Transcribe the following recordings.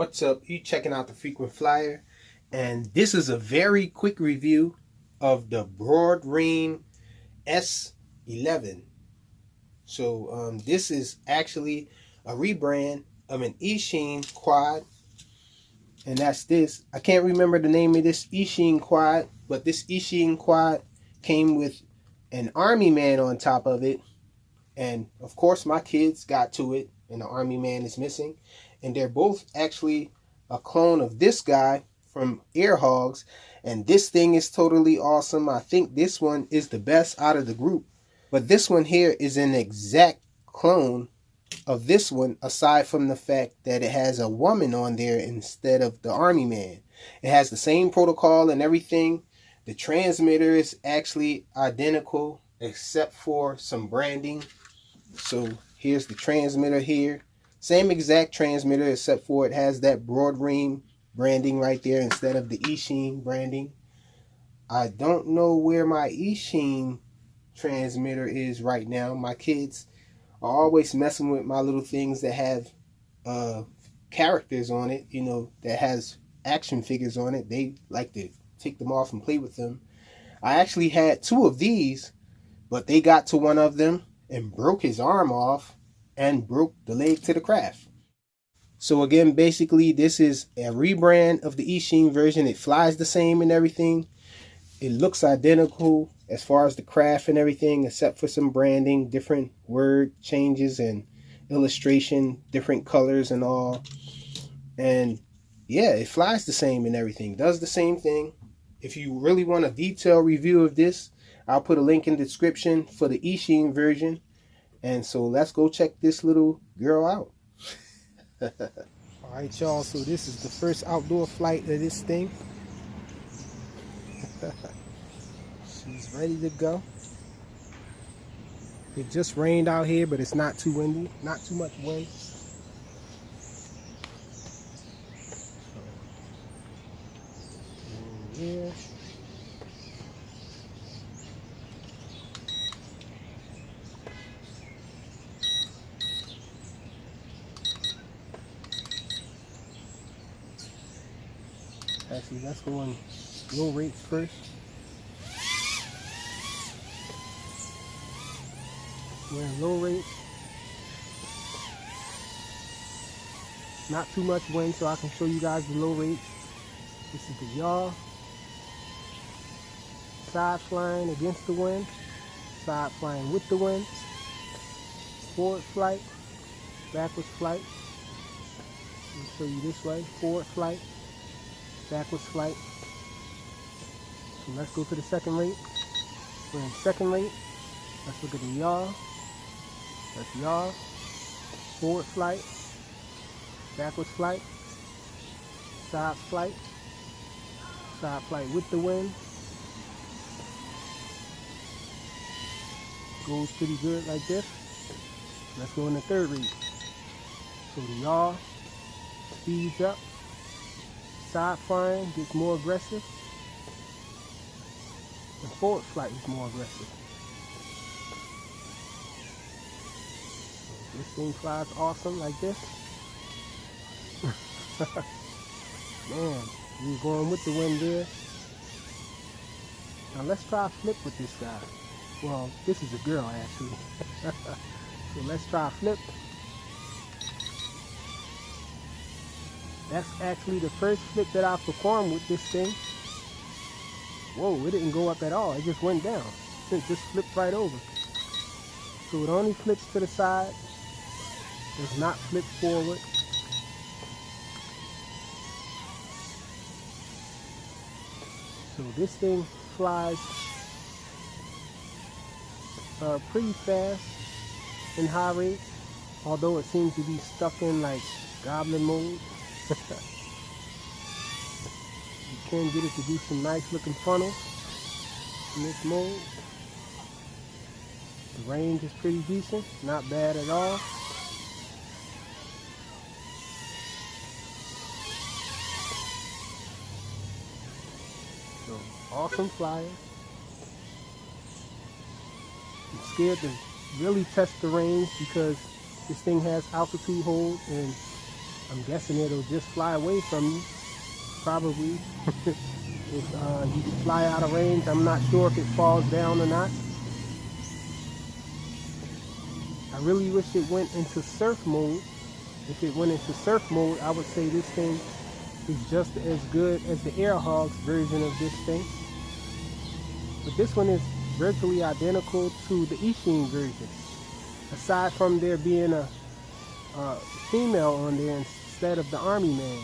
What's up? You checking out the Frequent Flyer, and this is a very quick review of the Broadream S11. So this is actually a rebrand of an Eachine quad, and that's this. I can't remember the name of this Eachine quad, but this Eachine quad came with an army man on top of it, and of course my kids got to it, and the army man is missing. And they're both actually a clone of this guy from Air Hogs, and this thing is totally awesome. I think this one is the best out of the group, but this one here is an exact clone of this one, aside from the fact that it has a woman on there instead of the army man. It has the same protocol and everything. The transmitter is actually identical except for some branding. So here's the transmitter here. Same exact transmitter, except for it has that Broadream branding right there instead of the Eachine branding. I don't know where my Eachine transmitter is right now. My kids are always messing with my little things that have characters on it, you know, that has action figures on it. They like to take them off and play with them. I actually had two of these, but they got to one of them and broke his arm off and broke the leg to the craft. So again, basically this is a rebrand of the Eachine version. It flies the same and everything. It looks identical as far as the craft and everything, except for some branding, different word changes and illustration, different colors and all. And yeah, it flies the same and everything, does the same thing. If you really want a detailed review of this, I'll put a link in the description for the Eachine version. And so let's go check this little girl out. Alright y'all, so this is the first outdoor flight of this thing. She's ready to go. It just rained out here, but it's not too windy, not too much wind. Yeah. Actually, let's go on low rates first. We're in low rates. Not too much wind, so I can show you guys the low rates. This is the yaw. Side flying against the wind. Side flying with the wind. Forward flight. Backwards flight. Let me show you this way. Forward flight. Backwards flight. So let's go to the second rate. We're in second rate. Let's look at the yaw. That's yaw. Forward flight. Backwards flight. Side flight. Side flight with the wind. Goes pretty good like this. Let's go in the third rate. So the yaw speeds up. Side flying gets more aggressive, and forward flight is more aggressive. So this thing flies awesome like this. Man, we're going with the wind there. Now let's try a flip with this guy. Well, this is a girl actually. So let's try a flip. That's actually the first flip that I performed with this thing. Whoa, it didn't go up at all. It just went down. It just flipped right over. So it only flips to the side. Does not flip forward. So this thing flies pretty fast in high rates, although it seems to be stuck in like goblin mode. You can get it to do some nice looking funnels in this mode. The range is pretty decent, not bad at all. So awesome flyer. I'm scared to really test the range because this thing has altitude hold and I'm guessing it'll just fly away from you, probably. If you can fly out of range, I'm not sure if it falls down or not. I really wish it went into surf mode. If it went into surf mode, I would say this thing is just as good as the Air Hogs version of this thing. But this one is virtually identical to the Ishin version, aside from there being a female on there instead of the Army man.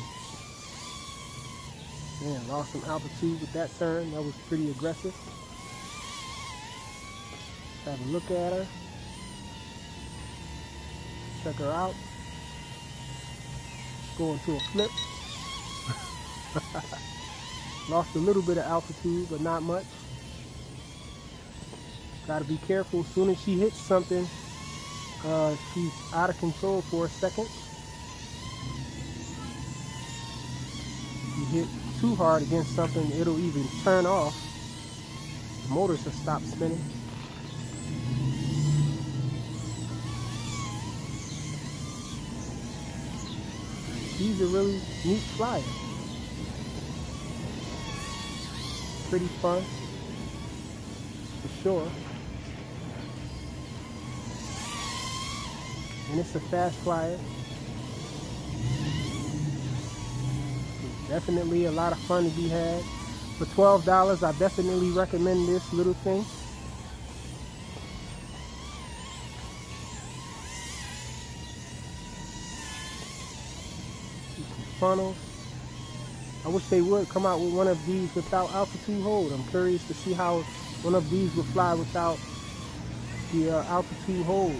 Man, lost some altitude with that turn. That was pretty aggressive. Have a look at her. Check her out. Going to a flip. Lost a little bit of altitude, but not much. Got to be careful. As soon as she hits something, she's out of control for a second. If you hit too hard against something, it'll even turn off. The motors will stop spinning. She's a really neat flyer. Pretty fun, for sure. And it's a fast flyer. Definitely a lot of fun to be had. For $12, I definitely recommend this little thing. Funnels. I wish they would come out with one of these without altitude hold. I'm curious to see how one of these would fly without the altitude hold.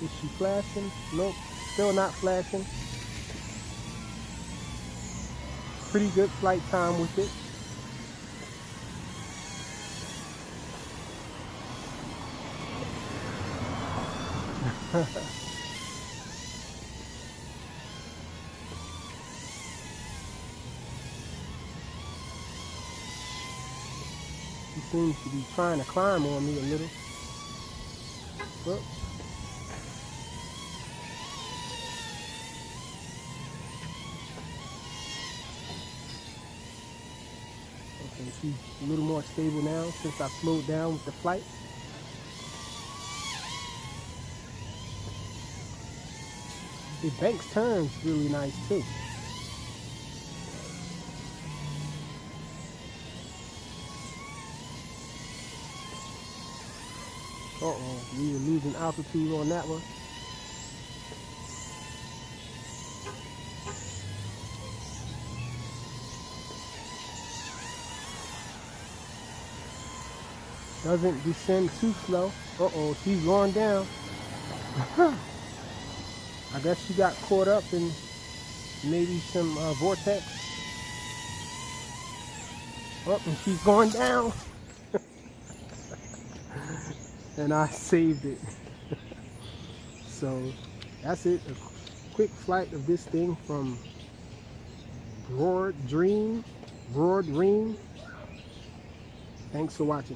Is she flashing? Nope, still not flashing. Pretty good flight time with it. He seems to be trying to climb on me a little. Whoop. Okay, she's a little more stable now since I slowed down with the flight. It banks turns really nice too. Uh-oh, we were losing altitude on that one. Doesn't descend too slow. Uh-oh, she's going down. I guess she got caught up in maybe some vortex. Oh, and she's going down. And I saved it. So that's it. A quick flight of this thing from Broadream. Thanks for watching.